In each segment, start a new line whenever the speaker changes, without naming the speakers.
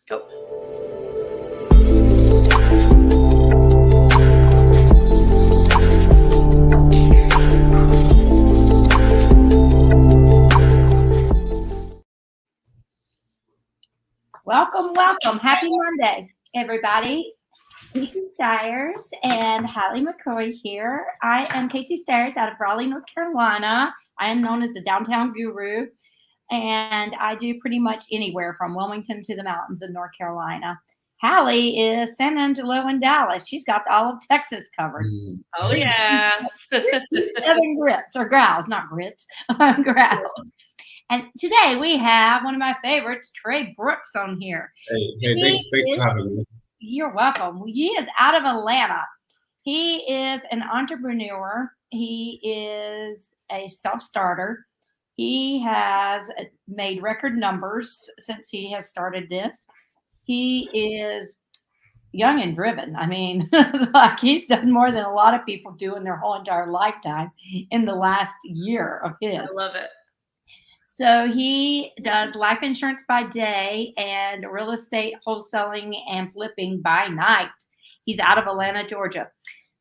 Go.
Welcome. Happy Monday, everybody. Casey Stiers and Hallie McCoy here. I am Casey Stiers out of Raleigh, North Carolina. I am known as the Downtown Guru, and I do pretty much anywhere from Wilmington to the mountains of North Carolina. Hallie is San Angelo and Dallas. She's got all of Texas covered.
Oh, yeah.
Southern grits, or growls, not grits, growls. And today we have one of my favorites, Tre Brooks, on here.
Hey, thanks for having me.
You're welcome. He is out of Atlanta. He is an entrepreneur. He is a self-starter. He has made record numbers since he has started this. He is young and driven. I mean, like he's done more than a lot of people do in their whole entire lifetime in the last year of his.
I love it.
So he does life insurance by day and real estate wholesaling and flipping by night. He's out of Atlanta, Georgia.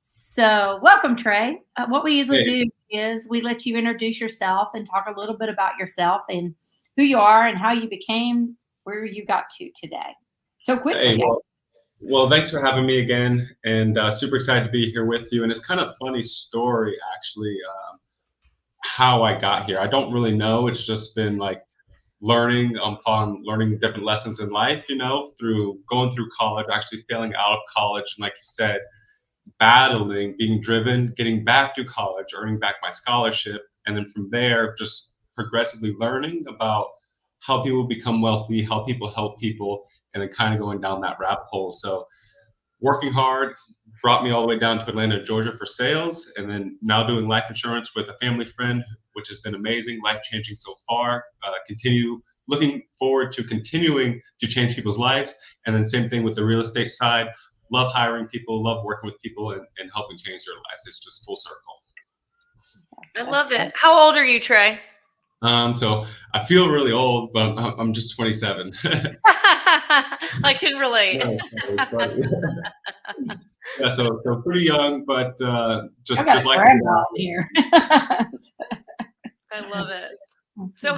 So welcome, Tre. What we usually do is we let you introduce yourself and talk a little bit about yourself and who you are and how you became where you got to today. So quickly.
Hey, well, thanks for having me again, and super excited to be here with you. And it's kind of a funny story, actually, how I got here. I don't really know. It's just been like learning different lessons in life, through going through college, actually failing out of college, and like you said, battling, being driven, getting back to college, earning back my scholarship, and then from there, just progressively learning about how people become wealthy, how people help people, and then kind of going down that rabbit hole. So working hard brought me all the way down to Atlanta, Georgia for sales, and then now doing life insurance with a family friend, which has been amazing, life-changing so far. Looking forward to continuing to change people's lives, and then same thing with the real estate side. Love hiring people, love working with people, and helping change their lives. It's just full circle.
I love it. How old are you, Tre?
So I feel really old, but I'm just 27.
I can relate.
Yeah, so pretty young, but just like
here.
I love it. So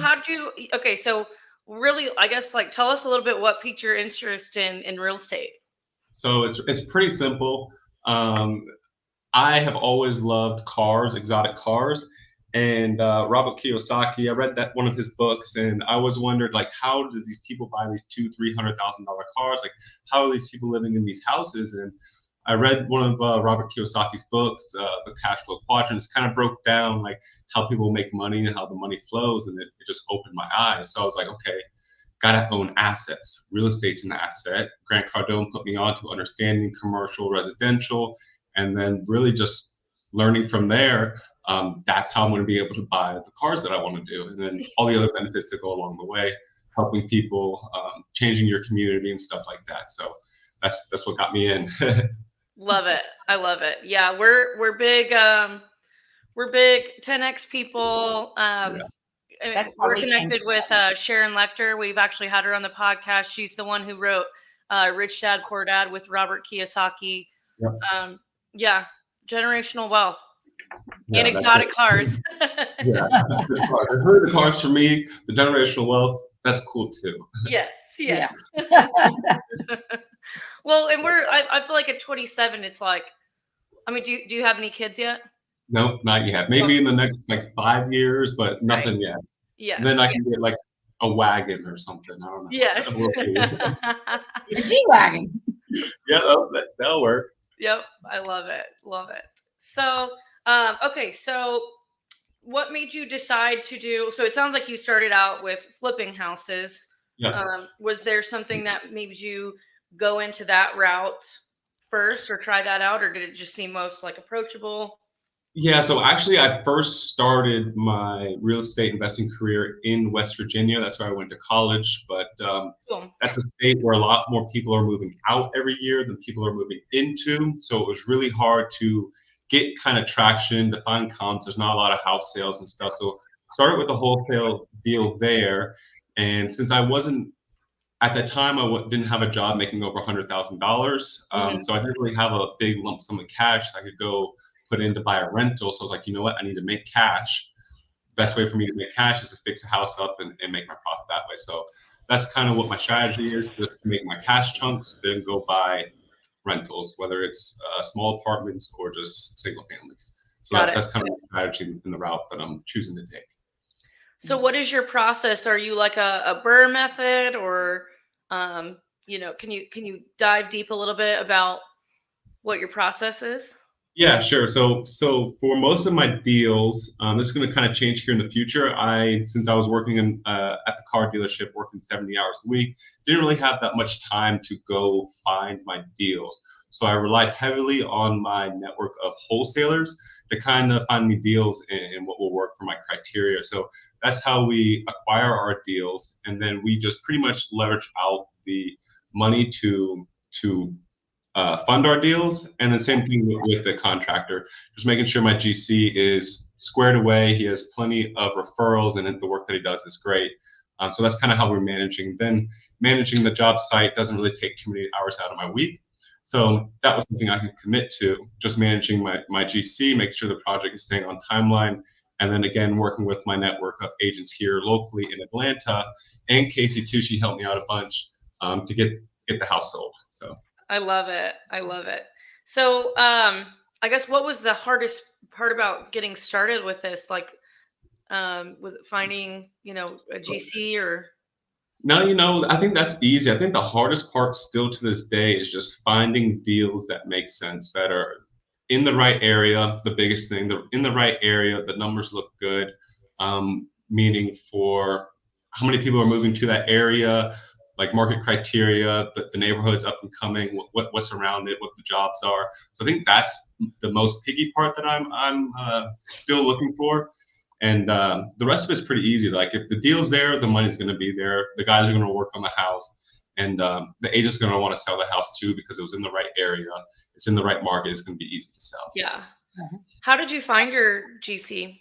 so really, I guess, like, tell us a little bit what piqued your interest in real estate.
So it's pretty simple. I have always loved cars, exotic cars. And Robert Kiyosaki, I read one of his books, and I always wondered, like, how do these people buy these $200,000-$300,000 cars? Like, how are these people living in these houses? And I read one of Robert Kiyosaki's books, The Cash Flow Quadrants, kind of broke down like how people make money and how the money flows, and it just opened my eyes. So I was like, okay, gotta own assets. Real estate's an asset. Grant Cardone put me on to understanding commercial, residential, and then really just learning from there. That's how I'm going to be able to buy the cars that I want to do, and then all the other benefits that go along the way, helping people, changing your community and stuff like that. So that's what got me in.
Love it. I love it. Yeah, we're big 10X people. We're connected with Sharon Lecter. We've actually had her on the podcast. She's the one who wrote Rich Dad Poor Dad with Robert Kiyosaki. Yep. Yeah, generational wealth. And exotic cars.
Yeah, I heard the cars for me, the generational wealth, that's cool too.
Yes. Yeah. Well, and I feel like at 27, it's like, I mean, do you have any kids yet?
Nope, not yet. Maybe in the next 5 years, but nothing yet.
Yes.
And then I can get like a wagon or something. I don't know.
Yes.
A G-Wagon.
Yeah, that'll work.
Yep. I love it. Love it. So, okay. So what made you decide to do, so it sounds like you started out with flipping houses. Yeah. Was there something that made you go into that route first or try that out, or did it just seem most like approachable?
Yeah, so actually I first started my real estate investing career in West Virginia. That's where I went to college, but that's a state where a lot more people are moving out every year than people are moving into. So it was really hard to get kind of traction, to find comps. There's not a lot of house sales and stuff. So started with the wholesale deal there. And since I wasn't at that time, didn't have a job making over $100,000. So I didn't really have a big lump sum of cash I could go put in to buy a rental. So I was like, you know what? I need to make cash. Best way for me to make cash is to fix a house up and make my profit that way. So that's kind of what my strategy is, just to make my cash chunks, then go buy rentals, whether it's small apartments or just single families. So that's kind of the strategy in the route that I'm choosing to take.
So what is your process? Are you like a burr method, or you know, can you dive deep a little bit about what your process is?
Yeah, sure. So for most of my deals, this is going to kind of change here in the future. Since I was working at the car dealership, working 70 hours a week, didn't really have that much time to go find my deals. So I relied heavily on my network of wholesalers to kind of find me deals in what will work for my criteria. So that's how we acquire our deals, and then we just pretty much leverage out the money to fund our deals. And the same thing with the contractor, just making sure my GC is squared away. He has plenty of referrals, and the work that he does is great. So that's kind of how we're managing. Then managing the job site doesn't really take too many hours out of my week. So that was something I could commit to, just managing my GC, making sure the project is staying on timeline. And then again, working with my network of agents here locally in Atlanta, and Casey too. She helped me out a bunch to get the house sold. So
I love it. I love it. So I guess what was the hardest part about getting started with this? Like, was it finding, you know, a GC or?
No, you know, I think that's easy. I think the hardest part still to this day is just finding deals that make sense, that are in the right area. The biggest thing, they're in the right area, the numbers look good, meaning for how many people are moving to that area, like market criteria, the neighborhood's up and coming, what's around it, what the jobs are. So I think that's the most picky part that I'm still looking for. And the rest of it's pretty easy. Like if the deal's there, the money's going to be there. The guys are going to work on the house, and the agent's going to want to sell the house too, because it was in the right area. It's in the right market. It's going to be easy to sell.
Yeah. How did you find your GC?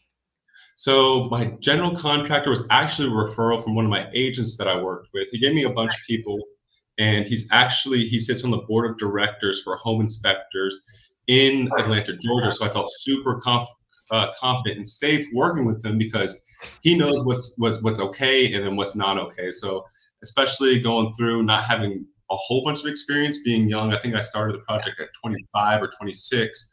So my general contractor was actually a referral from one of my agents that I worked with. He gave me a bunch of people, and he sits on the board of directors for home inspectors in Atlanta, Georgia. So I felt super confident and safe working with him, because he knows what's okay and then what's not okay. So especially going through not having a whole bunch of experience, being young. I think I started the project at 25 or 26.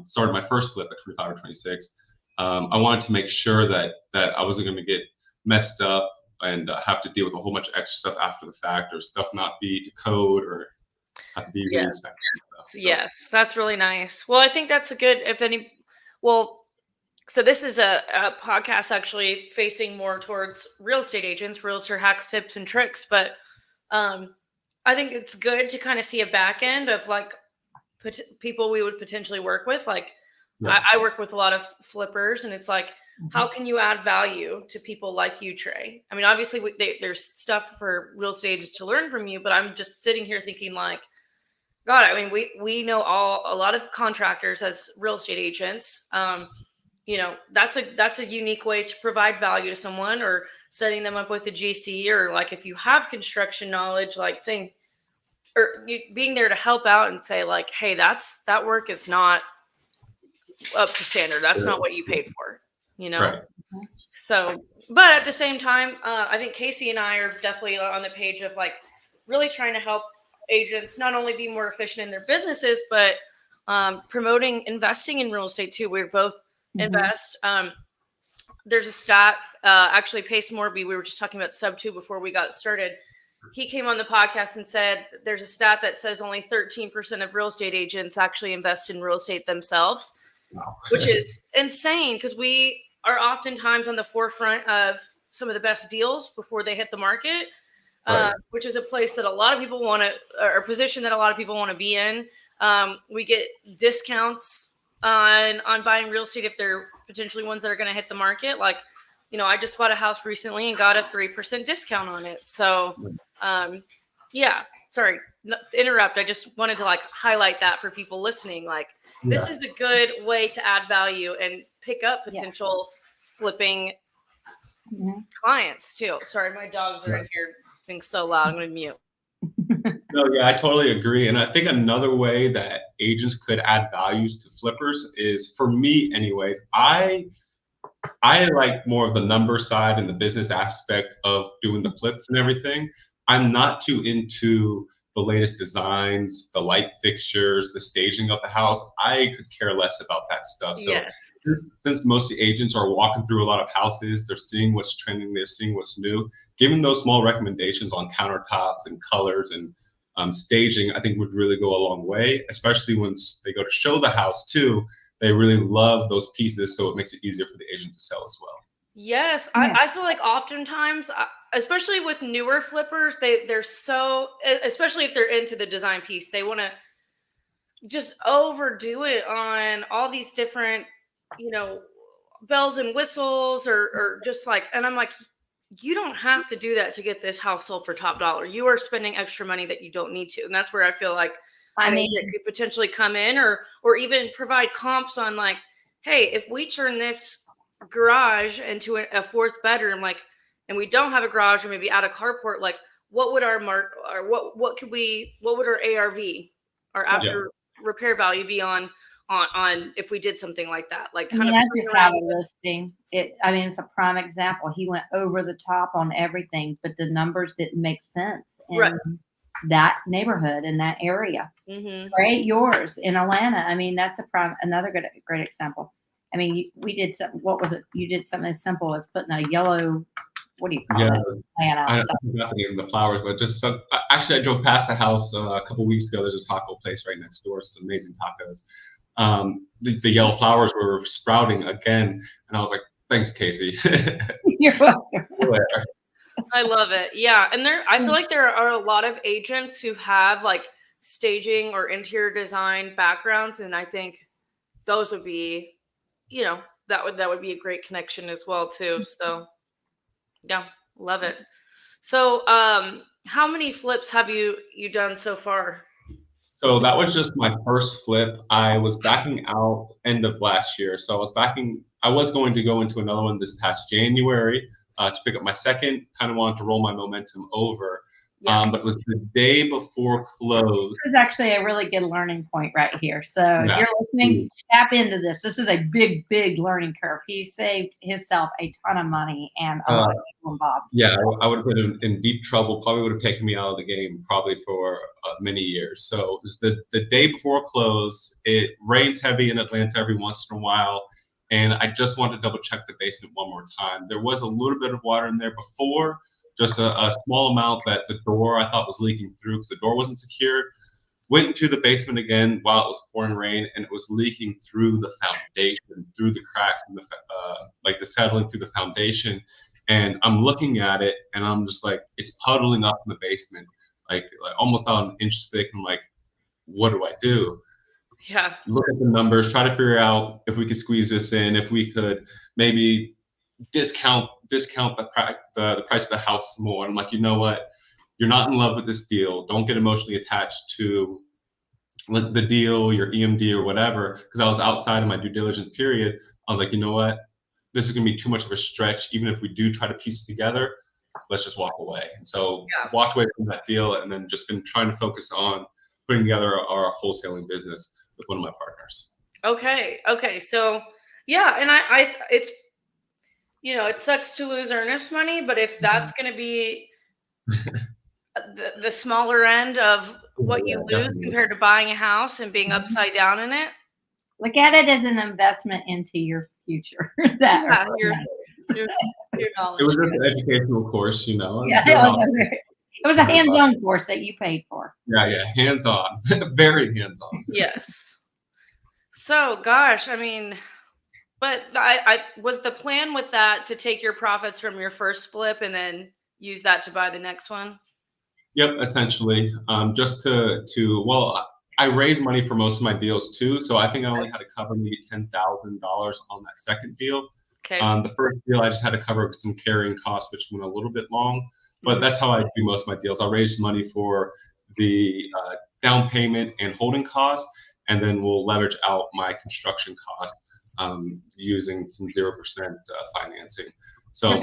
Started my first flip at 25 or 26. I wanted to make sure that I wasn't going to get messed up and have to deal with a whole bunch of extra stuff after the fact, or stuff not be to code, or have to be re-inspected and stuff. So.
Yes, that's really nice. Well, I think that's a good, so this is a podcast actually facing more towards real estate agents, realtor hacks, tips, and tricks. But I think it's good to kind of see a back end of like people we would potentially work with. Like I work with a lot of flippers, and it's like, how can you add value to people like you, Trey? I mean, obviously there's stuff for real estate agents to learn from you, but I'm just sitting here thinking like, God, I mean, we know a lot of contractors as real estate agents. You know, that's a unique way to provide value to someone, or setting them up with a GC, or like if you have construction knowledge, like saying, or being there to help out and say like, hey, that work is not up to standard. That's not what you paid for, you know?
Right.
So, but at the same time, I think Casey and I are definitely on the page of like really trying to help agents not only be more efficient in their businesses, but promoting investing in real estate too. We're both invest. There's a stat, actually Pace Morby, we were just talking about sub 2 before we got started. He came on the podcast and said there's a stat that says only 13% of real estate agents actually invest in real estate themselves. Wow. Which is insane, because we are oftentimes on the forefront of some of the best deals before they hit the market. Right. Which is a place that a lot of people want to, or a position that a lot of people want to be in. We get discounts on buying real estate if they're potentially ones that are going to hit the market. Like, you know, I just bought a house recently and got a 3% discount on it. So, yeah, sorry, to interrupt. I just wanted to like highlight that for people listening. Like, this is a good way to add value and pick up potential flipping clients too. Sorry, my dogs are in here being so loud. I'm going to mute.
No, yeah, I totally agree. And I think another way that agents could add values to flippers is, for me anyways, I like more of the number side and the business aspect of doing the flips and everything. I'm not too into the latest designs, the light fixtures, the staging of the house. I could care less about that stuff. So
Yes.
since most of the agents are walking through a lot of houses, they're seeing what's trending, they're seeing what's new, giving those small recommendations on countertops and colors and staging, I think would really go a long way, especially once they go to show the house too. They really love those pieces, so it makes it easier for the agent to sell as well.
Yes,
Yeah.
I feel like oftentimes, especially with newer flippers, they're so, especially if they're into the design piece, they want to just overdo it on all these different, bells and whistles, or just like, and I'm like, you don't have to do that to get this house sold for top dollar. You are spending extra money that you don't need to, and that's where I feel like an agent could potentially come in, or even provide comps on, like, hey, if we turn this garage into a fourth bedroom, like, and we don't have a garage, or maybe add a carport, like, what would our what would our ARV, or after repair value, be on if we did something like that? Like, kind of
I just have a listing. It's a prime example. He went over the top on everything, but the numbers didn't make sense in that neighborhood, in that area. Right, yours in Atlanta. That's another great example. We did something. What was it? You did something as simple as putting a yellow, what do you call it?
I forgot the name of the flowers, but just actually, I drove past the house a couple weeks ago. There's a taco place right next door. It's amazing tacos. The yellow flowers were sprouting again, and I was like, "Thanks, Casey."
You're welcome.
I love it. Yeah, and I feel like there are a lot of agents who have like staging or interior design backgrounds, and I think those would be, that would be a great connection as well too. So yeah, love it. So how many flips have you done so far?
So that was just my first flip. I was backing out end of last year. So I was going to go into another one this past January to pick up my second. Kind of wanted to roll my momentum over. But it was the day before close.
This is actually a really good learning point right here. So if you're listening, tap into this. This is a big, big learning curve. He saved himself a ton of money and a lot of people involved.
Yeah, I would have been in deep trouble. Probably would have taken me out of the game probably for many years. So it was the day before close. It rains heavy in Atlanta every once in a while. And I just wanted to double check the basement one more time. There was a little bit of water in there before, just a small amount that the door I thought was leaking through because the door wasn't secured. Went into the basement again while it was pouring rain, and it was leaking through the foundation, through the cracks, and the settling through the foundation. And I'm looking at it, and I'm just like, it's puddling up in the basement, like almost about an inch thick. I'm like, what do I do?
Yeah.
Look at the numbers, try to figure out if we could squeeze this in, if we could maybe discount the price of the house more. And I'm like, you know what? You're not in love with this deal. Don't get emotionally attached to the deal, your EMD or whatever. Because I was outside of my due diligence period. I was like, you know what? This is going to be too much of a stretch. Even if we do try to piece it together, let's just walk away. And so walked away from that deal, and then just been trying to focus on putting together our wholesaling business with one of my partners.
Okay. So yeah, and I it's, it sucks to lose earnest money, but if that's going to be the smaller end of what you lose compared to buying a house and being upside down in it,
look at it as an investment into your future.
Your knowledge.
It was just an educational course,
Yeah, it was a hands-on course that you paid for.
Yeah, hands-on, very hands-on.
Yes. So, gosh, but I was the plan with that to take your profits from your first flip and then use that to buy the next one?
Yep, essentially. Just I raised money for most of my deals too, so I think I only had to cover maybe $10,000 on that second deal.
Okay.
The first deal I just had to cover some carrying costs, which went a little bit long, but that's how I do most of my deals. I'll raise money for the down payment and holding costs, and then we'll leverage out my construction costs using some 0% financing. So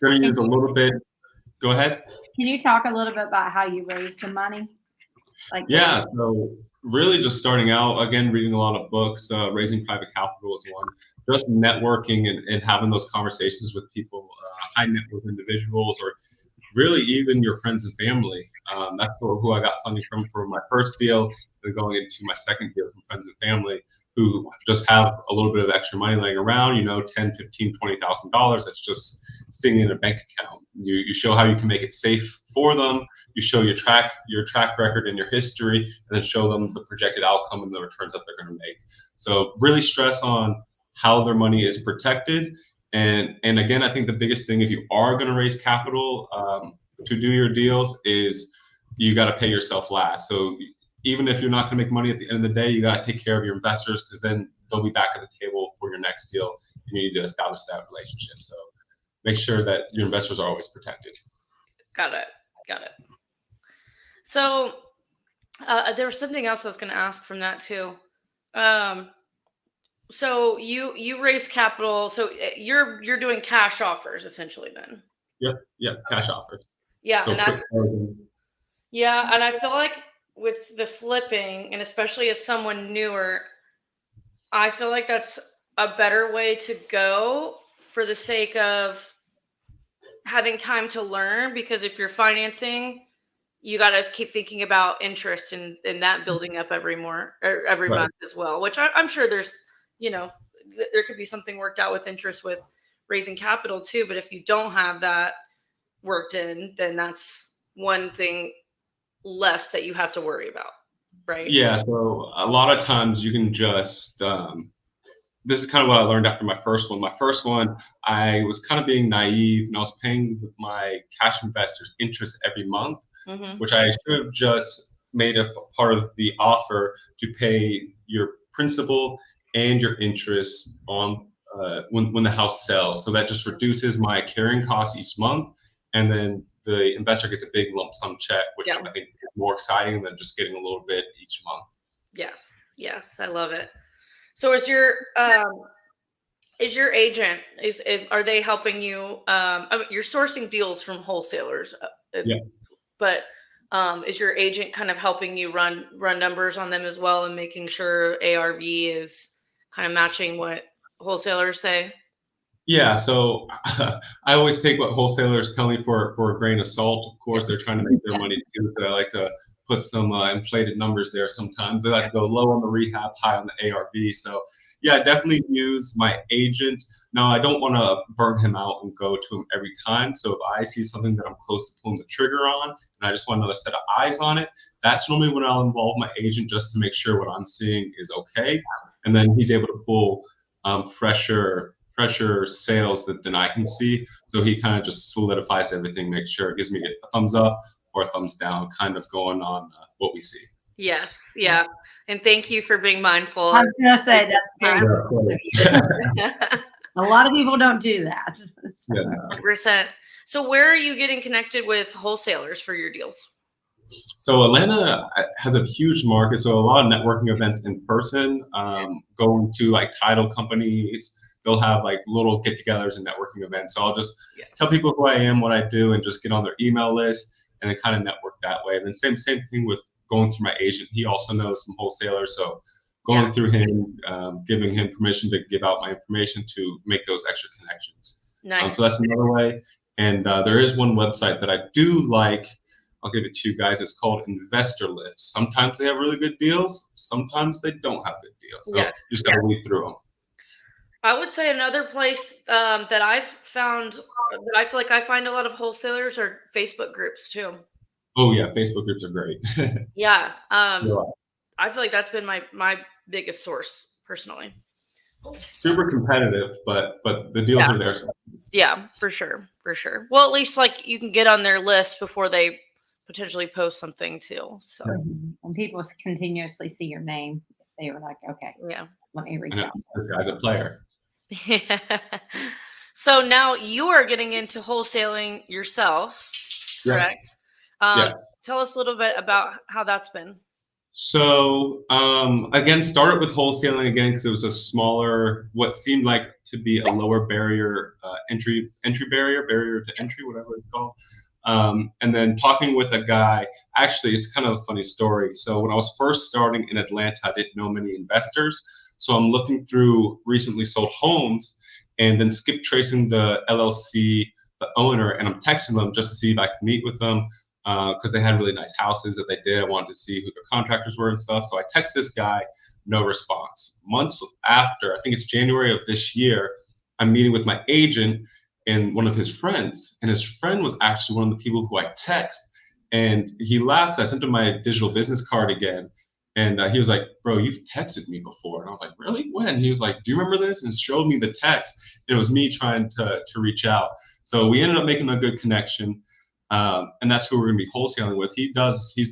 going to use a little bit. Go ahead.
Can you talk a little bit about how you raised the money?
Yeah, so really just starting out, again, reading a lot of books, raising private capital is one, just networking and having those conversations with people, high net worth individuals, or really even your friends and family. That's who I got funding from for my first deal, and going into my second deal from friends and family who just have a little bit of extra money laying around, 10, 15, $20,000 that's just sitting in a bank account. You show how you can make it safe for them. You show your track record and your history, and then show them the projected outcome and the returns that they're going to make. So really stress on how their money is protected. And again, I think the biggest thing if you are going to raise capital to do your deals is you got to pay yourself last. So even if you're not going to make money at the end of the day, you got to take care of your investors, because then they'll be back at the table for your next deal. You need to establish that relationship. So make sure that your investors are always protected.
Got it. So there was something else I was going to ask from that too. So you raise capital. So you're doing cash offers essentially then.
Yep. Cash offers.
Yeah.
So
and I feel like with the flipping, and especially as someone newer, I feel like that's a better way to go for the sake of having time to learn, because if you're financing, you got to keep thinking about interest and that building up every
Right.
month as well, which I'm sure there's, there could be something worked out with interest with raising capital too. But if you don't have that worked in, then that's one thing less that you have to worry about. Right.
Yeah. So a lot of times you can just, this is kind of what I learned after my first one. My first one, I was kind of being naive, and I was paying my cash investors interest every month, which I should have just made a part of the offer to pay your principal and your interest on when the house sells. So that just reduces my carrying costs each month, and then the investor gets a big lump sum check, which I think is more exciting than just getting a little bit each month.
Yes, I love it. So is your agent, are they helping you? I mean, you're sourcing deals from wholesalers, but is your agent kind of helping you run numbers on them as well, and making sure ARV is kind of matching what wholesalers say?
Yeah, so I always take what wholesalers tell me for a grain of salt. Of course, they're trying to make their money too, so I like to put some inflated numbers there sometimes. They like to go low on the rehab, high on the ARV. So yeah, I definitely use my agent. Now, I don't want to burn him out and go to him every time. So if I see something that I'm close to pulling the trigger on, and I just want another set of eyes on it, that's normally when I'll involve my agent, just to make sure what I'm seeing is okay. And then he's able to pull fresher sales than I can see. So he kind of just solidifies everything, makes sure it gives me a thumbs up or a thumbs down, kind of going on what we see.
Yes. Yeah. And thank you for being mindful.
I was going to say that's very a lot of people don't do that.
100%. So where are you getting connected with wholesalers for your deals?
So Atlanta has a huge market. So a lot of networking events in person, going to like title companies. They'll have like little get-togethers and networking events. So I'll just tell people who I am, what I do, and just get on their email list, and then kind of network that way. And then same thing with going through my agent. He also knows some wholesalers, so going through him, giving him permission to give out my information to make those extra connections.
Nice.
So that's another way. And there is one website that I do like. I'll give it to you guys. It's called Investor List. Sometimes they have really good deals. Sometimes they don't have good deals. So you just got to weed through them.
I would say another place that I've found that I feel like I find a lot of wholesalers are Facebook groups too.
Oh yeah, Facebook groups are great.
Yeah. I feel like that's been my biggest source personally.
Super competitive, but the deals are there.
Yeah, for sure. Well, at least like you can get on their list before they potentially post something too. So
when people continuously see your name, they were like, okay, let me reach out.
This guy's a player.
Yeah. So now you are getting into wholesaling yourself, correct?
Yes.
Tell us a little bit about how that's been.
So again, started with wholesaling again because it was a smaller, what seemed like to be a lower barrier, entry barrier to entry, whatever it's called. And then talking with a guy, actually, it's kind of a funny story. So when I was first starting in Atlanta, I didn't know many investors. So I'm looking through recently sold homes and then skip tracing the LLC, the owner, and I'm texting them just to see if I can meet with them because they had really nice houses that they did. I wanted to see who their contractors were and stuff. So I text this guy, no response. Months after, I think it's January of this year, I'm meeting with my agent and one of his friends. And his friend was actually one of the people who I text. And he laughed. I sent him my digital business card again. And he was like, bro, you've texted me before. And I was like, really? When? He was like, do you remember this? And showed me the text. It was me trying to reach out. So we ended up making a good connection. And that's who we're going to be wholesaling with. He's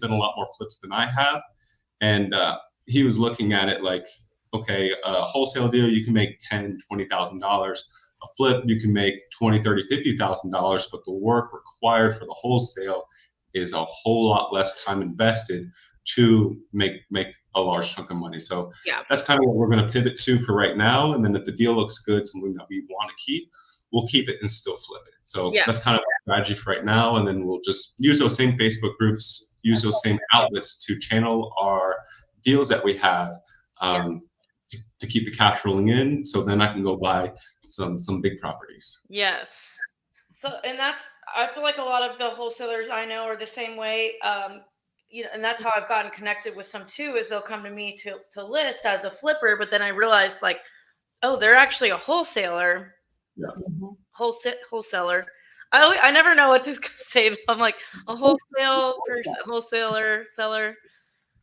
done a lot more flips than I have. And he was looking at it like, okay, a wholesale deal, you can make $10,000, $20,000. A flip, you can make $20,000, $30,000, $50,000, but the work required for the wholesale is a whole lot less time invested to make a large chunk of money. So that's kind of what we're going to pivot to for right now. And then if the deal looks good, something that we want to keep, we'll keep it and still flip it. So that's kind of our strategy for right now. And then we'll just use those same Facebook groups, use those same outlets to channel our deals that we have to keep the cash rolling in. So then I can go buy some big properties.
Yes. So, and I feel like a lot of the wholesalers I know are the same way. And that's how I've gotten connected with some too, is they'll come to me to list as a flipper, but then I realized like, oh, they're actually a wholesaler.
Yeah.
Wholesaler. I never know what to say. I'm like a wholesale person, wholesaler, seller.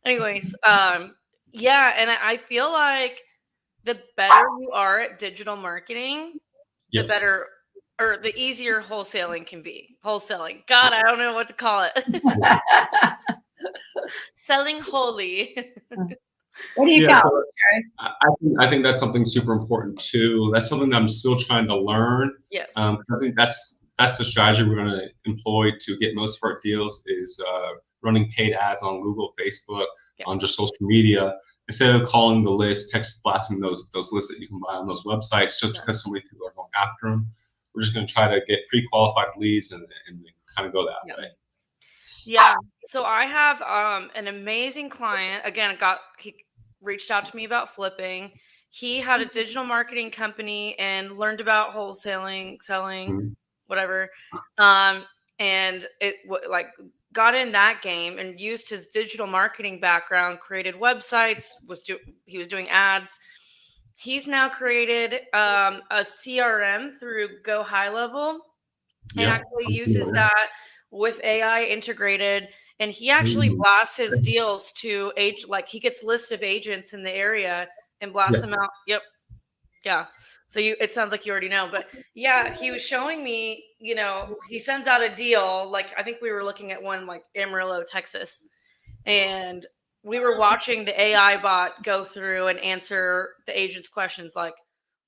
Anyways, and I feel like the better you are at digital marketing, the better or the easier wholesaling can be. Wholesaling. God, I don't know what to call it. Selling wholly.
What do you call it?
I think that's something super important too. That's something that I'm still trying to learn.
Yes.
I think that's the strategy we're going to employ to get most of our deals is running paid ads on Google, Facebook, on just social media, instead of calling the list, text blasting those lists that you can buy on those websites just because so many people are going after them. We're just going to try to get pre-qualified leads and kind of go that way.
Yeah. So I have an amazing client. Again, he reached out to me about flipping. He had a digital marketing company and learned about wholesaling, selling, whatever. And it got in that game and used his digital marketing background, created websites, he was doing ads. He's now created a CRM through Go High Level and actually uses that with AI integrated. And he actually blasts his deals to he gets lists of agents in the area and blasts them out. Yep. Yeah. So it sounds like you already know, but he was showing me, he sends out a deal. Like, I think we were looking at one like Amarillo, Texas, and we were watching the AI bot go through and answer the agent's questions. Like,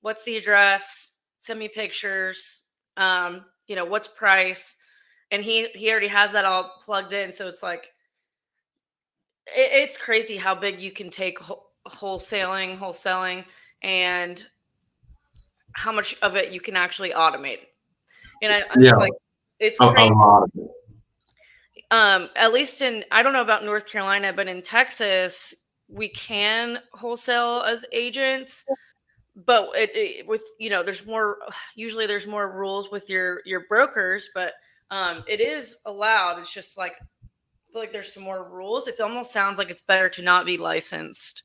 what's the address? Send me pictures. What's price? And he already has that all plugged in. So it's like, it's crazy how big you can take wholesaling and how much of it you can actually automate. And it's crazy.
A lot of it.
At least I don't know about North Carolina, but in Texas, we can wholesale as agents, but usually there's more rules with your brokers, but it is allowed. It's just like, I feel like there's some more rules. It almost sounds like it's better to not be licensed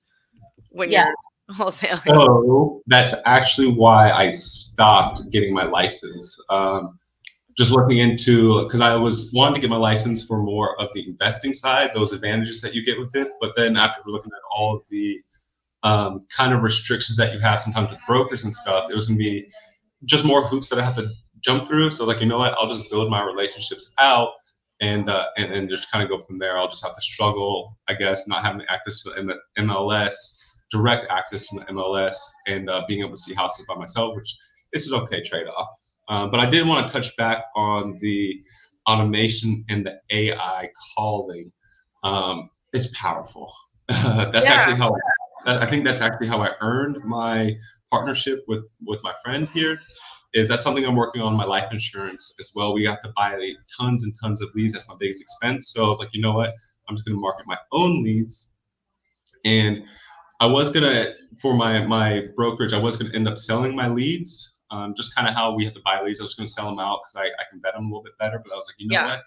when you're wholesaling.
So that's actually why I stopped getting my license. Just looking into, because I was wanting to get my license for more of the investing side, those advantages that you get with it. But then after looking at all of the kind of restrictions that you have sometimes with brokers and stuff, it was going to be just more hoops that I have to jump through. So like, you know what, I'll just build my relationships out and just kind of go from there. I'll just have to struggle, I guess, not having access to the MLS, direct access to the MLS, and being able to see houses by myself, which is an okay trade-off. But I did want to touch back on the automation and the AI calling. It's powerful. That's
Yeah.
actually how I think that's actually how I earned my partnership with my friend here. Is that something I'm working on my life insurance as well? We got to buy tons and tons of leads. That's my biggest expense. So I was like, you know what? I'm just going to market my own leads. And I was gonna, for my brokerage, I was gonna end up selling my leads. Just kind of how we have to buy leads. I was gonna sell them out because I can vet them a little bit better. But I was like, you know what?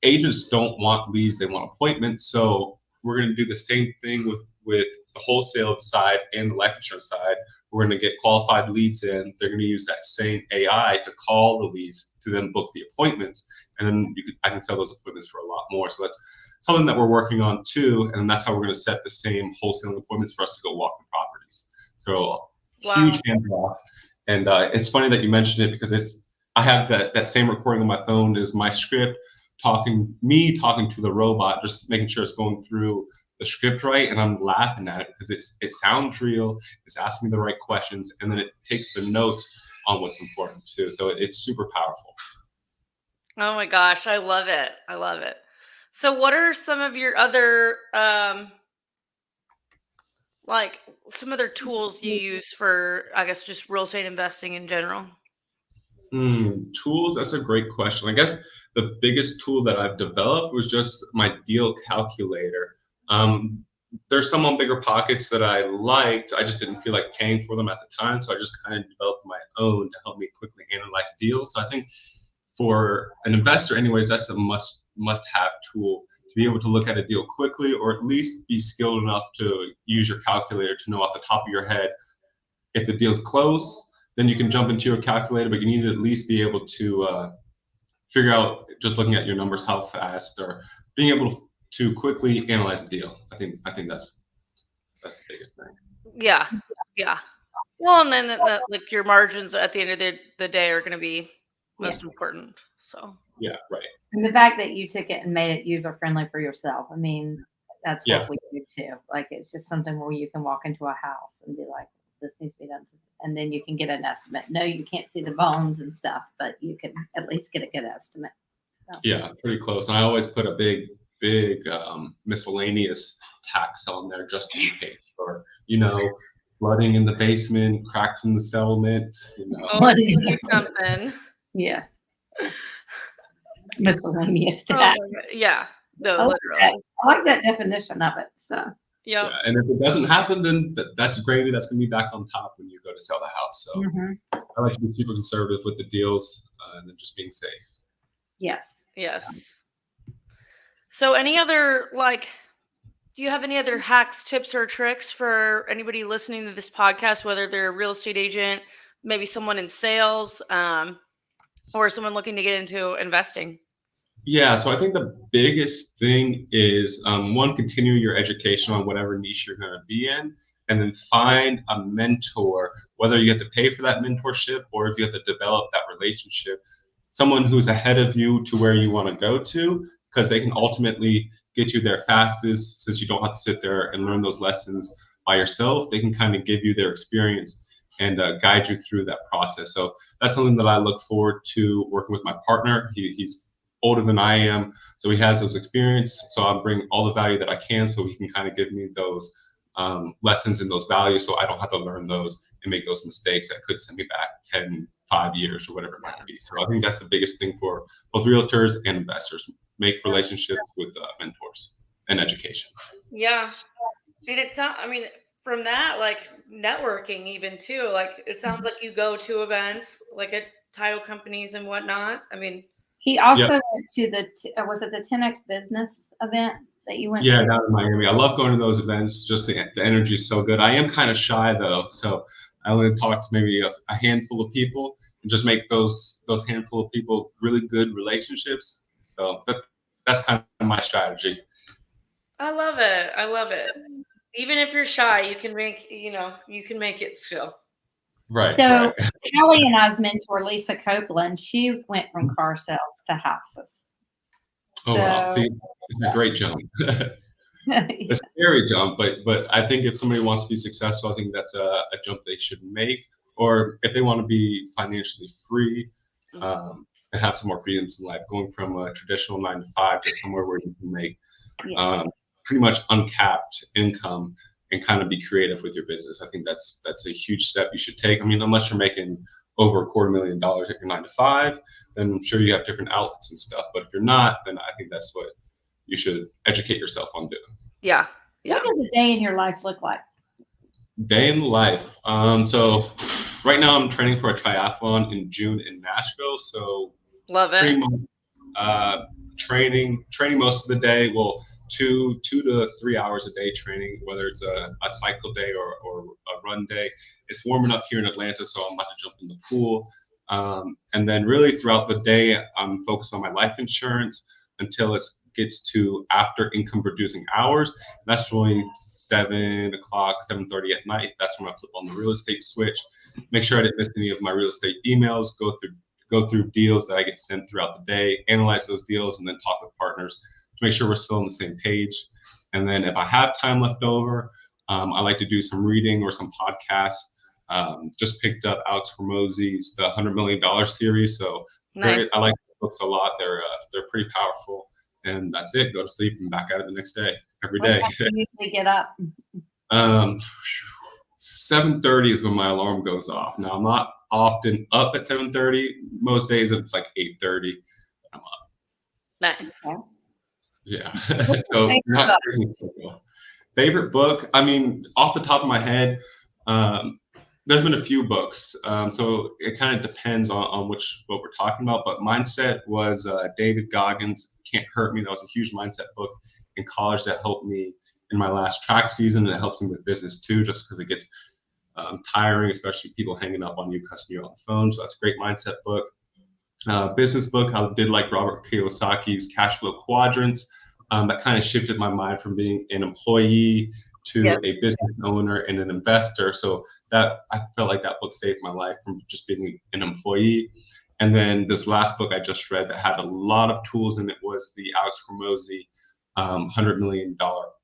Agents don't want leads; they want appointments. So we're gonna do the same thing with the wholesale side and the life insurance side. We're gonna get qualified leads in. They're gonna use that same AI to call the leads to then book the appointments, and then I can sell those appointments for a lot more. So that's something that we're working on too, and that's how we're going to set the same wholesaling appointments for us to go walk the properties. So huge handoff. And it's funny that you mentioned it because I have that same recording on my phone is my script talking to the robot, just making sure it's going through the script right, and I'm laughing at it because it sounds real, it's asking me the right questions, and then it takes the notes on what's important too. So it's super powerful.
Oh my gosh, I love it. I love it. So what are some of your other like some other tools you use for, I guess, just real estate investing in general?
Tools, that's a great question. I guess the biggest tool that I've developed was just my deal calculator. There's some on Bigger Pockets that I liked. I just didn't feel like paying for them at the time, so I just kind of developed my own to help me quickly analyze deals. So I think for an investor anyways, that's a must-have tool to be able to look at a deal quickly, or at least be skilled enough to use your calculator to know off the top of your head if the deal's close. Then you can jump into your calculator, but you need to at least be able to figure out, just looking at your numbers, how fast, or being able to quickly analyze the deal. I think that's the biggest thing.
Yeah. Well, and then like your margins at the end of the day are going to be most important. So
yeah, right.
And the fact that you took it and made it user friendly for yourself, I mean, that's what we do too. Like, it's just something where you can walk into a house and be like, this needs to be done, and then you can get an estimate. No, you can't see the bones and stuff, but you can at least get a good estimate. So.
Yeah, pretty close. And I always put a big miscellaneous tax on there just in case, or flooding in the basement, cracks in the settlement.
Something.
Yes. Miscellaneous tax.
Yeah. No, literally.
I like that definition of it. So.
Yep.
Yeah, and if it doesn't happen, then that's gravy. That's going to be back on top when you go to sell the house. So I like to be super conservative with the deals and then just being safe.
Yes.
So any other, do you have any other hacks, tips, or tricks for anybody listening to this podcast, whether they're a real estate agent, maybe someone in sales, or someone looking to get into investing?
Yeah, so I think the biggest thing is one, continue your education on whatever niche you're going to be in, and then find a mentor, whether you have to pay for that mentorship or if you have to develop that relationship, someone who's ahead of you to where you want to go to, because they can ultimately get you there fastest, since you don't have to sit there and learn those lessons by yourself. They can kind of give you their experience and guide you through that process. So that's something that I look forward to working with my partner. He's older than I am, so he has those experience. So I'll bring all the value that I can, so he can kind of give me those lessons and those values, so I don't have to learn those and make those mistakes that could send me back 5 years or whatever it might be. So I think that's the biggest thing for both realtors and investors: make relationships with mentors and education.
Yeah, and it's not. I mean, from that, networking even too. It sounds like you go to events at title companies and whatnot. I mean.
He also went to was it the 10X business event that you went to?
Yeah, down in Miami. I love going to those events. Just the energy is so good. I am kind of shy though, so I only talk to maybe a handful of people and just make those handful of people really good relationships. So that's kind of my strategy.
I love it. Even if you're shy, you can make it still.
Right.
So Kelly and I's mentor, Lisa Copeland, she went from car sales to houses.
Oh, wow. See, it's a great jump. It's a scary jump, but I think if somebody wants to be successful, I think that's a jump they should make. Or if they want to be financially free and have some more freedoms in life, going from a traditional 9 to 5 to somewhere where you can make pretty much uncapped income and kind of be creative with your business. I think that's a huge step you should take. I mean, unless you're making over $250,000 at your 9 to 5, then I'm sure you have different outlets and stuff. But if you're not, then I think that's what you should educate yourself on doing.
Yeah.
What does a day in your life look like?
Day in life. So right now I'm training for a triathlon in June in Nashville. So
love it.
Training most of the day. Well, 2 to 3 hours a day training, whether it's a cycle day or a run day. It's warming up here in Atlanta, so I'm about to jump in the pool. And then really throughout the day, I'm focused on my life insurance until it gets to after income producing hours. That's really 7 o'clock, 7:30 at night. That's when I flip on the real estate switch. Make sure I didn't miss any of my real estate emails, go through deals that I get sent throughout the day, analyze those deals, and then talk with partners to make sure we're still on the same page. And then if I have time left over, I like to do some reading or some podcasts. Just picked up Alex Hormozi's The $100 Million series. So
nice.
I like the books a lot. They're pretty powerful. And that's it. Go to sleep and back at it the next day, every day.
What time do you usually get up?
7:30 is when my alarm goes off. Now, I'm not often up at 7:30. Most days it's like 8:30. I'm up.
Nice.
Okay.
Yeah.
What's
So
your
not
book?
crazy. Favorite book? I mean, off the top of my head, there's been a few books. So it kind of depends on what we're talking about. But Mindset was David Goggins' Can't Hurt Me. That was a huge mindset book in college that helped me in my last track season, and it helps me with business too, just because it gets tiring, especially people hanging up on you, cussing you on the phone. So that's a great mindset book. Business book, I did like Robert Kiyosaki's Cash Flow Quadrants. That kind of shifted my mind from being an employee to a business owner and an investor. So that I felt like that book saved my life from just being an employee. And then this last book I just read that had a lot of tools in it was the Alex Hormozi $100 Million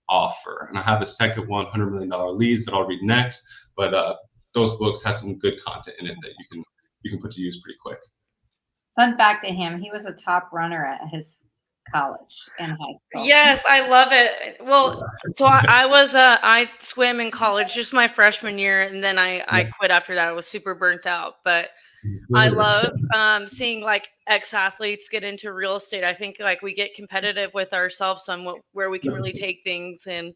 Offer. And I have the second one, $100 Million Leads, that I'll read next. But those books have some good content in it that you can put to use pretty quick.
Fun fact to him, he was a top runner at his college and high school.
Yes, I love it. Well, so I swam in college just my freshman year, and then I quit after that. I was super burnt out, but I love seeing like ex-athletes get into real estate. I think like we get competitive with ourselves on where we can really take things, and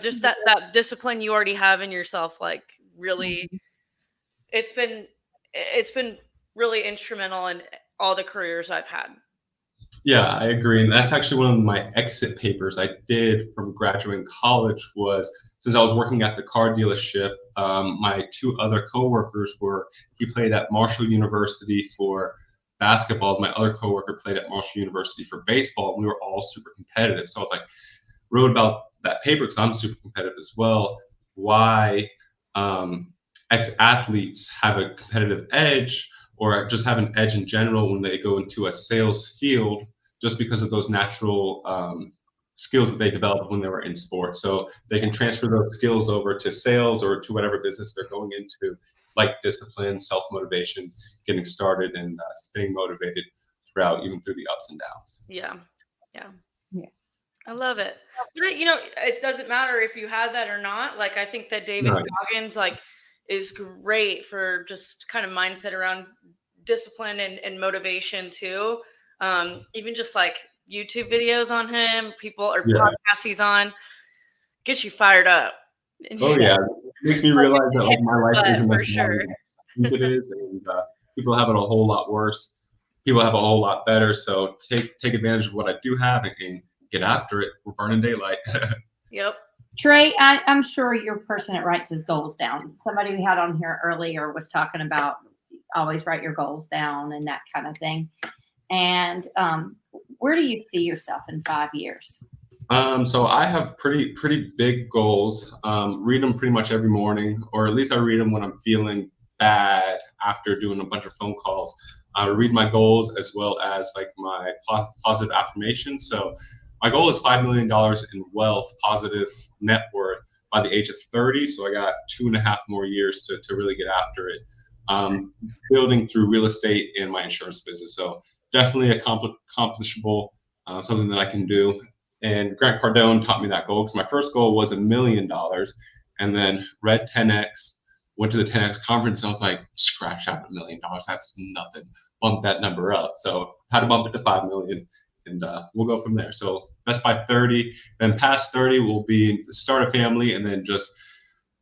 just that discipline you already have in yourself, like really it's been really instrumental in all the careers I've had.
Yeah, I agree. And that's actually one of my exit papers I did from graduating college was, since I was working at the car dealership, my 2 other coworkers he played at Marshall University for basketball. My other coworker played at Marshall University for baseball. And we were all super competitive. So I was like, wrote about that paper because I'm super competitive as well. Why ex-athletes have a competitive edge, or just have an edge in general when they go into a sales field, just because of those natural skills that they developed when they were in sports. So they can transfer those skills over to sales or to whatever business they're going into, like discipline, self-motivation, getting started, and staying motivated throughout, even through the ups and downs.
Yeah.
Yes.
I love it. But it doesn't matter if you have that or not. Like, I think that David Goggins is great for just kind of mindset around discipline and motivation too. Even just like YouTube videos on him, podcasts he's on, gets you fired up.
Oh yeah, it makes me realize that like my life isn't
for
as
sure.
bad as I think it is, and people have it a whole lot worse. People have a whole lot better. So take advantage of what I do have and get after it. We're burning daylight.
Yep.
Trey, I'm sure you're a person that writes his goals down. Somebody we had on here earlier was talking about always write your goals down and that kind of thing. And where do you see yourself in 5 years?
So I have pretty big goals. Read them pretty much every morning, or at least I read them when I'm feeling bad after doing a bunch of phone calls. I read my goals as well as like my positive affirmations. So my goal is $5 million in wealth, positive net worth by the age of 30. So I got 2.5 more years to really get after it. Building through real estate and my insurance business. So definitely accomplishable, something that I can do. And Grant Cardone taught me that goal because my first goal was $1 million, and then read 10X, went to the 10X conference, and I was like, scratch out $1 million. That's nothing. Bump that number up. So had to bump it to 5 million, and we'll go from there. So that's by 30. Then past 30 will be start a family, and then just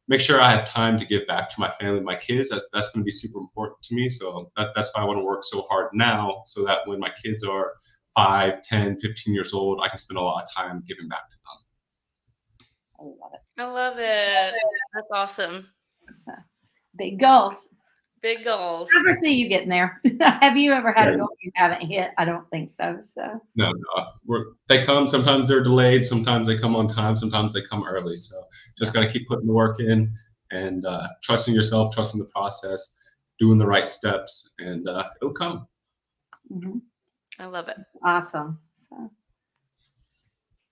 make sure I have time to give back to my family, my kids. That's going to be super important to me. So that's why I want to work so hard now, so that when my kids are 5, 10, 15 years old, I can spend a lot of time giving back to them.
I love it.
I love it. That's awesome.
So, big goals.
Big goals.
I never see you getting there. Have you ever had a goal you haven't hit? I don't think so. So
no, they come. Sometimes they're delayed. Sometimes they come on time. Sometimes they come early. So just got to keep putting the work in and trusting yourself, trusting the process, doing the right steps, and it'll come.
Mm-hmm.
I love it.
Awesome.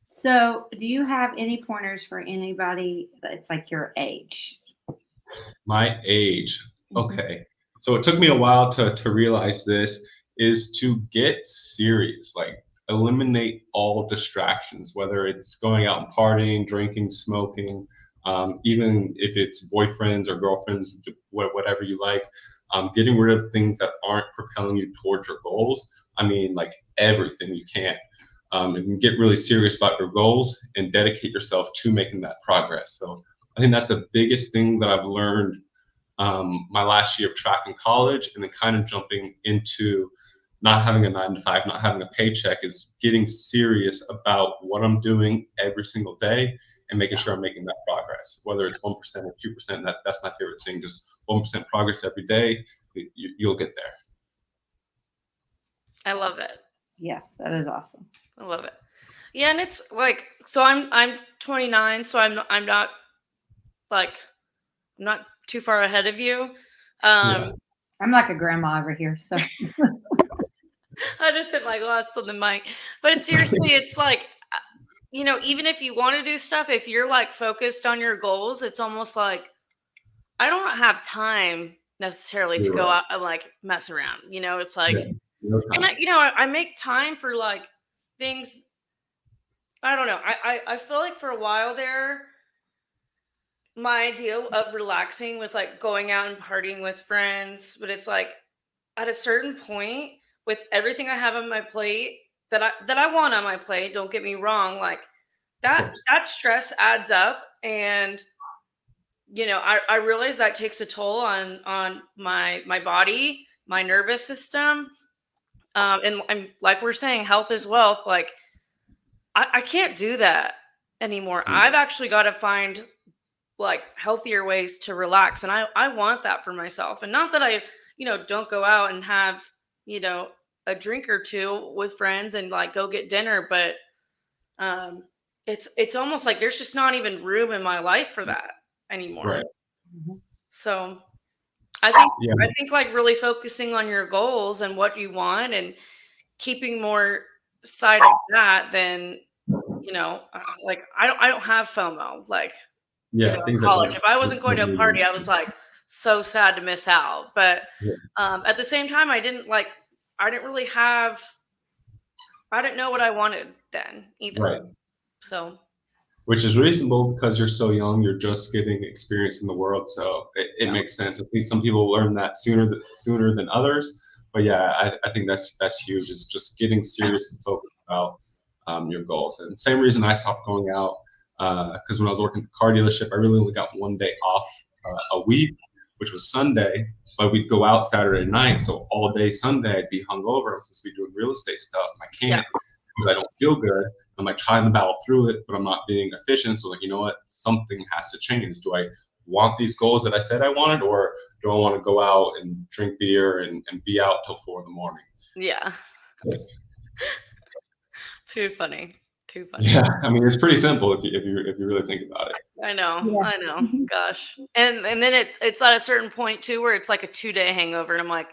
So do you have any pointers for anybody that's like your age?
My age. Okay. So it took me a while to realize this, is to get serious, like eliminate all distractions, whether it's going out and partying, drinking, smoking, even if it's boyfriends or girlfriends, whatever you like, getting rid of things that aren't propelling you towards your goals. I mean, like everything you can. And get really serious about your goals and dedicate yourself to making that progress. So I think that's the biggest thing that I've learned my last year of track in college, and then kind of jumping into not having a 9-to-5, not having a paycheck, is getting serious about what I'm doing every single day and making sure I'm making that progress, whether it's 1% or 2%. That's my favorite thing. Just 1% progress every day, you'll get there.
I love it.
Yes, that is awesome.
I love it. Yeah, and it's like, so I'm 29, so I'm not like, I'm not too far ahead of you.
I'm like a grandma over here, so
I just hit my glass on the mic. But it's seriously, it's like, you know, even if you want to do stuff, if you're like focused on your goals, it's almost like I don't have time necessarily to go out and like mess around. You know, it's like, and I make time for like things. I don't know. I feel like for a while there, my idea of relaxing was like going out and partying with friends, but it's like at a certain point, with everything I have on my plate that I want on my plate, don't get me wrong, like that stress adds up, and you know, I realize that takes a toll on my body, my nervous system, and like we're saying, health is wealth. Like I can't do that anymore. I've actually got to find like healthier ways to relax, and I want that for myself. And not that I, you know, don't go out and have, you know, a drink or two with friends and like go get dinner, but it's almost like there's just not even room in my life for that anymore.
Right.
So I think like really focusing on your goals and what you want and keeping more sight of that than, you know, like I don't have FOMO. Like, you know, in college, if I wasn't going to a party, I was like so sad to miss out. But at the same time, I didn't really have, I didn't know what I wanted then either.
Right.
So,
which is reasonable because you're so young, you're just getting experience in the world. So it makes sense. I think some people learn that sooner than others. But yeah, I think that's huge, is just getting serious and focused about your goals. And same reason I stopped going out, because when I was working at the car dealership, I really only got one day off a week, which was Sunday. But we'd go out Saturday night, so all day Sunday I'd be hungover. I'm supposed to be doing real estate stuff, and I can't because I don't feel good. I'm like trying to battle through it, but I'm not being efficient. So like, you know what? Something has to change. Do I want these goals that I said I wanted, or do I want to go out and drink beer and be out till 4 a.m?
Yeah. Too funny.
Yeah, I mean, it's pretty simple if you really think about it.
I know. Gosh. And then it's at a certain point too where it's like a 2-day hangover, and I'm like,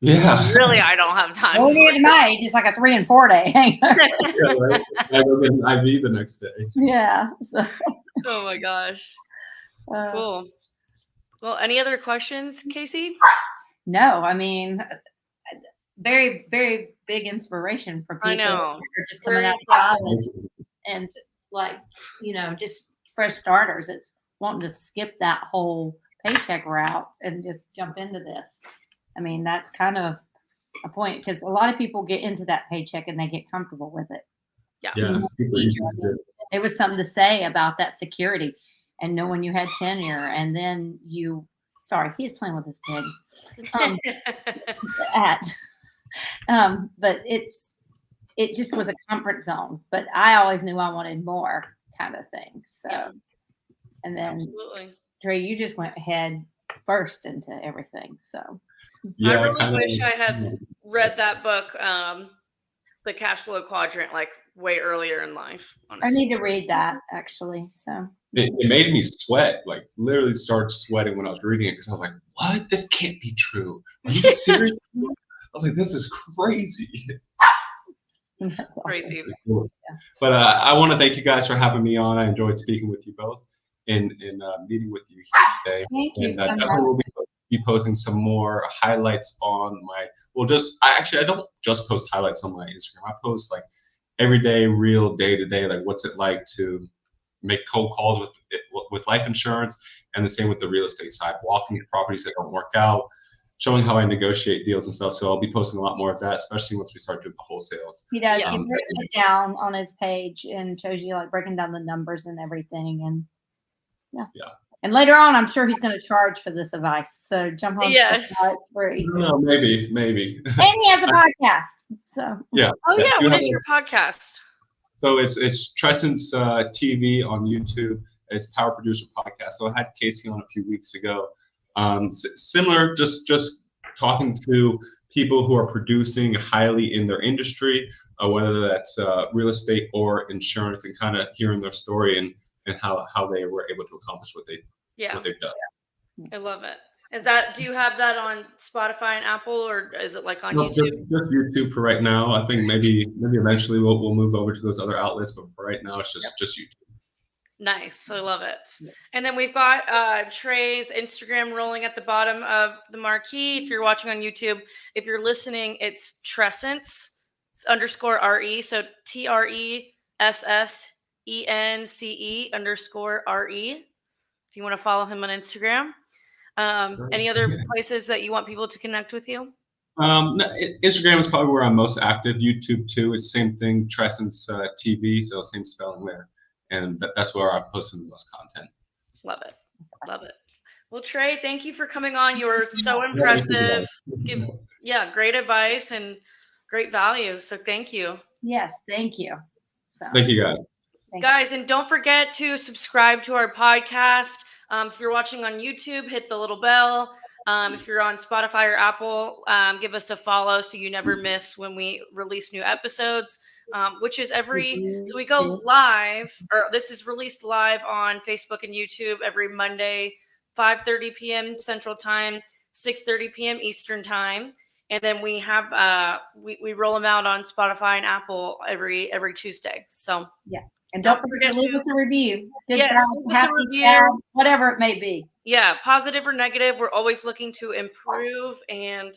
really, I don't have time.
Well, at my age, it's like a 3 and 4 day hangover.
Yeah, right. I go get an IV the next day.
Yeah. So.
Oh my gosh. Cool. Well, any other questions, Casey?
No, I mean, very, very big inspiration for people
I know.
who are just coming out of college and like, just fresh starters, it's wanting to skip that whole paycheck route and just jump into this. I mean, that's kind of a point, because a lot of people get into that paycheck and they get comfortable with it.
Yeah.
It was something to say about that security and knowing you had tenure, and then he's playing with his pig. But it just was a comfort zone, but I always knew I wanted more kind of thing. So, and then
absolutely.
Tre, you just went head first into everything. So
I really wish I had read that book, The Cash Flow Quadrant, like way earlier in life. Honestly.
I need to read that actually. So
it made me sweat, like literally started sweating when I was reading it, because I was like, what? This can't be true. Are you serious? I was like, this is crazy.
That's
crazy.
Awesome. But I want to thank you guys for having me on. I enjoyed speaking with you both and meeting with you here today.
Thank you so much.
We'll be posting some more highlights on my, I don't just post highlights on my Instagram. I post like everyday, real day-to-day, like what's it like to make cold calls with life insurance, and the same with the real estate side, walking properties that don't work out, showing how I negotiate deals and stuff. So I'll be posting a lot more of that, especially once we start doing the wholesales.
He does. He breaks it down on his page and shows you like breaking down the numbers and everything. And yeah. And later on, I'm sure he's going to charge for this advice. So jump on.
Yes.
It's free. No, maybe.
And he has a podcast. So
yeah.
Oh yeah. What is your podcast?
So it's Trescent's TV on YouTube. It's Power Producer Podcast. So I had Casey on a few weeks ago. Similar, just talking to people who are producing highly in their industry, whether that's real estate or insurance, and kind of hearing their story and how they were able to accomplish what they've done.
I love it. Do you have that on Spotify and Apple, or is it like on YouTube?
Just YouTube for right now. I think maybe eventually we'll move over to those other outlets, but for right now it's just YouTube.
Nice. I love it. And then we've got Tre's Instagram rolling at the bottom of the marquee. If you're watching on YouTube, if you're listening, it's Trescence _RE. So TRESSENCE_RE. If you want to follow him on Instagram. Any other places that you want people to connect with you?
Instagram is probably where I'm most active. YouTube too. It's the same thing. Trescence TV. So same spelling there. And that's where I'm posting the most content.
Love it. Love it. Well, Tre, thank you for coming on. You were so impressive. Great advice and great value. So thank you.
Yes, thank you.
Thank you, guys.
Guys, and don't forget to subscribe to our podcast. If you're watching on YouTube, hit the little bell. If you're on Spotify or Apple, give us a follow so you never miss when we release new episodes. Which is so we go live, or this is released live on Facebook and YouTube every Monday, 5:30 p.m. Central Time, 6:30 p.m. Eastern Time. And then we have, we roll them out on Spotify and Apple every Tuesday. So
yeah. And don't forget to leave us a review.
Good, bad, happy,
sad, whatever it may be.
Yeah. Positive or negative. We're always looking to improve. And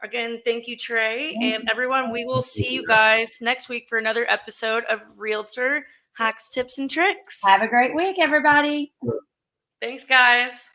again, thank you, Tre. And everyone, we will see you guys next week for another episode of Realtor Hacks, Tips, and Tricks.
Have a great week, everybody.
Thanks, guys.